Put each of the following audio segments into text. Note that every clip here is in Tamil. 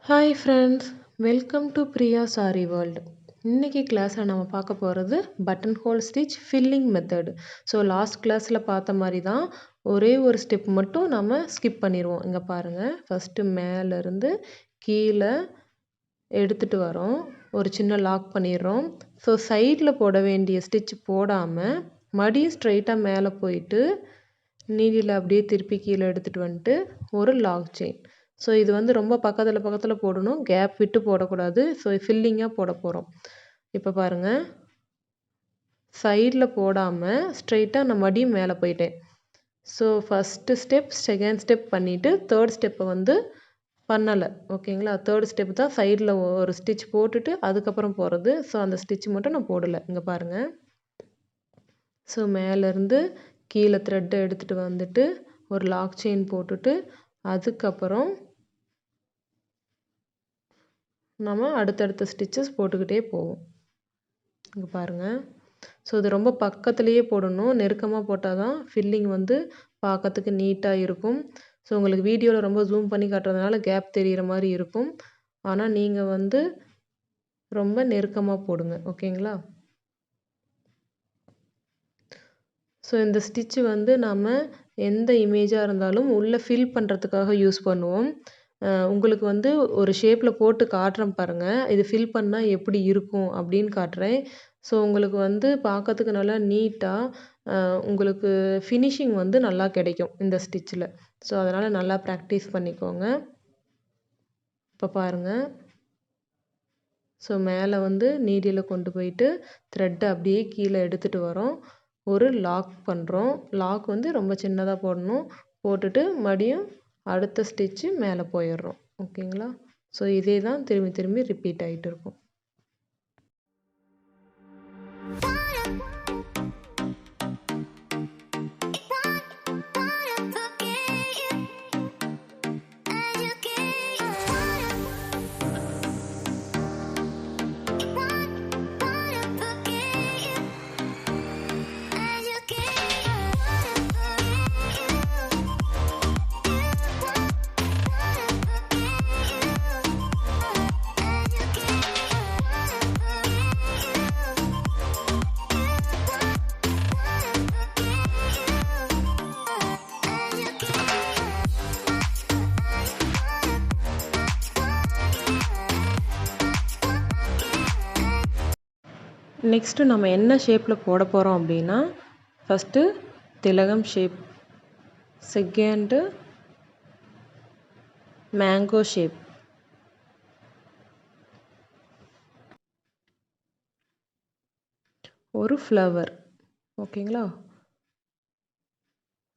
Hi friends, welcome to Priya sorry world. இன்றைக்கி கிளாஸில் நம்ம பார்க்க போகிறது button whole stitch filling method. So last கிளாஸில் பார்த்த மாதிரி தான் ஒரே ஒரு ஸ்டெப் மட்டும் நம்ம ஸ்கிப் பண்ணிடுவோம். இங்கே பாருங்கள், ஃபஸ்ட்டு மேலேருந்து கீழே எடுத்துகிட்டு வரோம், ஒரு சின்ன லாக் பண்ணிடுறோம். ஸோ சைடில் போட வேண்டிய ஸ்டிச் போடாமல் மடியும் ஸ்ட்ரைட்டாக மேலே போயிட்டு நீடியில் அப்படியே திருப்பி கீழே எடுத்துகிட்டு வந்துட்டு ஒரு லாக் செயின். ஸோ இது வந்து ரொம்ப பக்கத்தில் போடணும், கேப் விட்டு போடக்கூடாது. ஸோ ஃபில்லிங்காக போட போகிறோம். இப்போ பாருங்கள், சைடில் போடாமல் ஸ்ட்ரைட்டாக நான் மடியும் மேலே போயிட்டேன். So first step, second step பண்ணிவிட்டு தேர்ட் ஸ்டெப்பை வந்து பண்ணலை. ஓகேங்களா, தேர்ட் ஸ்டெப் தான் சைடில் ஒரு ஸ்டிச் போட்டுட்டு அதுக்கப்புறம் போகிறது. ஸோ அந்த ஸ்டிச் மட்டும் நான் போடலை. இங்கே பாருங்கள், ஸோ மேலேருந்து கீழே த்ரெட்டை எடுத்துகிட்டு வந்துட்டு ஒரு லாக் செயின் போட்டுட்டு அதுக்கப்புறம் நம்ம அடுத்தடுத்த ஸ்டிச்சஸ் போட்டுக்கிட்டே போவோம். இங்கே பாருங்கள், ஸோ இது ரொம்ப பக்கத்துலேயே போடணும், நெருக்கமாக போட்டால் தான் ஃபில்லிங் வந்து பார்க்கறதுக்கு நீட்டாக இருக்கும். ஸோ உங்களுக்கு வீடியோவில் ரொம்ப ஜூம் பண்ணி காட்டுறதுனால கேப் தெரிகிற மாதிரி இருக்கும். ஆனால் நீங்கள் வந்து ரொம்ப நெருக்கமாக போடுங்க. ஓகேங்களா, ஸோ இந்த ஸ்டிச்சு வந்து நம்ம எந்த இமேஜாக இருந்தாலும் உள்ளே ஃபில் பண்ணுறதுக்காக யூஸ் பண்ணுவோம். உங்களுக்கு வந்து ஒரு ஷேப்பில் போட்டு காட்டுறேன் பாருங்கள், இது ஃபில் பண்ணால் எப்படி இருக்கும் அப்படின்னு காட்டுறேன். ஸோ உங்களுக்கு வந்து பார்க்கறதுக்கு நல்லா நீட்டாக உங்களுக்கு ஃபினிஷிங் வந்து நல்லா கிடைக்கும் இந்த ஸ்டிச்சில். ஸோ அதனால் நல்லா ப்ராக்டிஸ் பண்ணிக்கோங்க. இப்போ பாருங்கள், ஸோ மேலே வந்து நீடியில் கொண்டு போயிட்டு த்ரெட்டை அப்படியே கீழே எடுத்துகிட்டு வரோம், ஒரு லாக் பண்ணுறோம். லாக் வந்து ரொம்ப சின்னதாக போடணும், போட்டுட்டு மறுபடியும் அடுத்த ஸ்டிச்சு மேலே போயிடுறோம். ஓகேங்களா, ஸோ இதே தான் திரும்பி திரும்பி ரிப்பீட் ஆகிட்டு இருக்கும். நெக்ஸ்ட்டு நம்ம என்ன ஷேப்பில் போட போகிறோம் அப்படின்னா, ஃபஸ்ட்டு திலகம் ஷேப், செகண்டு மேங்கோ ஷேப், ஒரு ஃப்ளவர். ஓகேங்களா,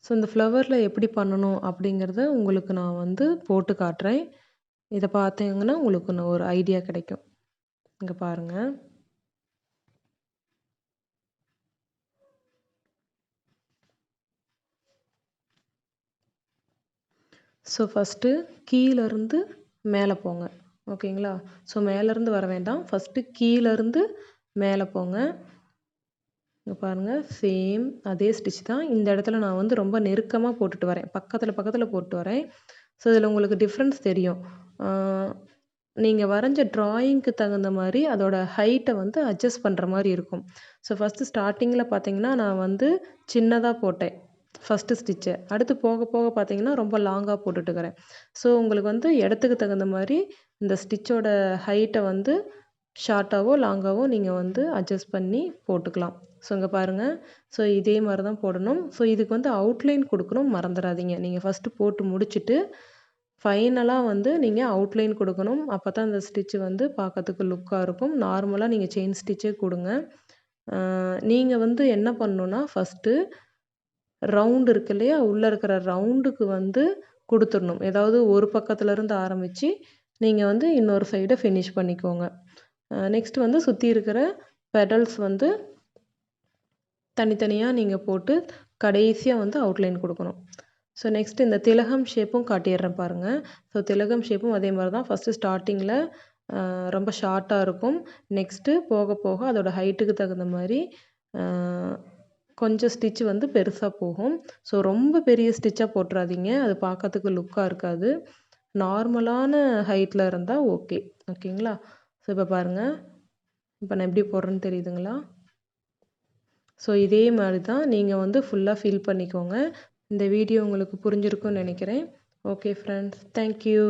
ஸோ இந்த ஃப்ளவரில் எப்படி பண்ணணும் அப்படிங்கிறத உங்களுக்கு நான் வந்து போட்டு காட்டுறேன். இதை பார்த்தீங்கன்னா உங்களுக்கு ஒரு ஐடியா கிடைக்கும். இங்கே பாருங்கள், ஸோ ஃபஸ்ட்டு கீழேருந்து மேலே போங்க. ஓகேங்களா, ஸோ மேலேருந்து வர வேண்டாம், ஃபஸ்ட்டு கீழேருந்து மேலே போங்க. இங்கே பாருங்கள், சேம் அதே ஸ்டிச் தான். இந்த இடத்துல நான் வந்து ரொம்ப நெருக்கமாக போட்டுட்டு வரேன், பக்கத்தில் போட்டு வரேன். ஸோ இதில் உங்களுக்கு டிஃப்ரென்ஸ் தெரியும். நீங்கள் வரைஞ்ச ட்ராயிங்க்கு தகுந்த மாதிரி அதோட ஹைட்டை வந்து அட்ஜஸ்ட் பண்ணுற மாதிரி இருக்கும். ஸோ ஃபஸ்ட்டு ஸ்டார்டிங்கில் பார்த்தீங்கன்னா நான் வந்து சின்னதாக போட்டேன் ஃபஸ்ட்டு ஸ்டிச்சை, அடுத்து போக போக பார்த்தீங்கன்னா ரொம்ப லாங்காக போட்டுட்டுக்கிறேன். ஸோ உங்களுக்கு வந்து இடத்துக்கு தகுந்த மாதிரி இந்த ஸ்டிச்சோட ஹைட்டை வந்து ஷார்ட்டாகவோ லாங்காகவோ நீங்கள் வந்து அட்ஜஸ்ட் பண்ணி போட்டுக்கலாம். ஸோ இங்கே பாருங்கள், ஸோ இதே மாதிரி தான் போடணும். ஸோ இதுக்கு வந்து அவுட்லைன் கொடுக்கணும், மறந்துடாதீங்க. நீங்கள் ஃபஸ்ட்டு போட்டு முடிச்சுட்டு ஃபைனலாக வந்து நீங்கள் அவுட்லைன் கொடுக்கணும். அப்போ தான் இந்த ஸ்டிச்சு வந்து பார்க்கறதுக்கு லுக்காக இருக்கும். நார்மலாக நீங்கள் செயின் ஸ்டிச்சே கொடுங்க. நீங்கள் வந்து என்ன பண்ணணுன்னா, ஃபஸ்ட்டு ரவுண்டு இருக்கு இல்லையா, உள்ளே இருக்கிற ரவுண்டுக்கு வந்து கொடுத்துடணும். ஏதாவது ஒரு பக்கத்துலேருந்து ஆரம்பித்து நீங்கள் வந்து இன்னொரு சைடை ஃபினிஷ் பண்ணிக்கோங்க. நெக்ஸ்ட் வந்து சுற்றி இருக்கிற பெடல்ஸ் வந்து தனித்தனியாக நீங்கள் போட்டு கடைசியாக வந்து அவுட்லைன் கொடுக்கணும். ஸோ நெக்ஸ்ட் இந்த திலகம் ஷேப்பும் காட்டிடுறேன் பாருங்கள். ஸோ திலகம் ஷேப்பும் அதே மாதிரி தான். ஃபஸ்ட்டு ஸ்டார்டிங்கில் ரொம்ப ஷார்ட்டாக இருக்கும், நெக்ஸ்ட்டு போக போக அதோட ஹைட்டுக்கு தகுந்த மாதிரி கொஞ்சம் ஸ்டிச் வந்து பெருசாக போகும். ஸோ ரொம்ப பெரிய ஸ்டிச்சாக போட்டுறாதீங்க, அது பார்க்கறதுக்கு லுக்காக இருக்காது. நார்மலான ஹைட்டில் இருந்தால் ஓகே. ஓகேங்களா? ஸோ இப்போ பாருங்கள், இப்போ நான் எப்படி போடுறேன்னு தெரியுதுங்களா? ஸோ இதே மாதிரி தான் நீங்கள் வந்து ஃபுல்லாக ஃபில் பண்ணிக்கோங்க. இந்த வீடியோ உங்களுக்கு புரிஞ்சிருக்கும்னு நினைக்கிறேன். Okay friends, thank you.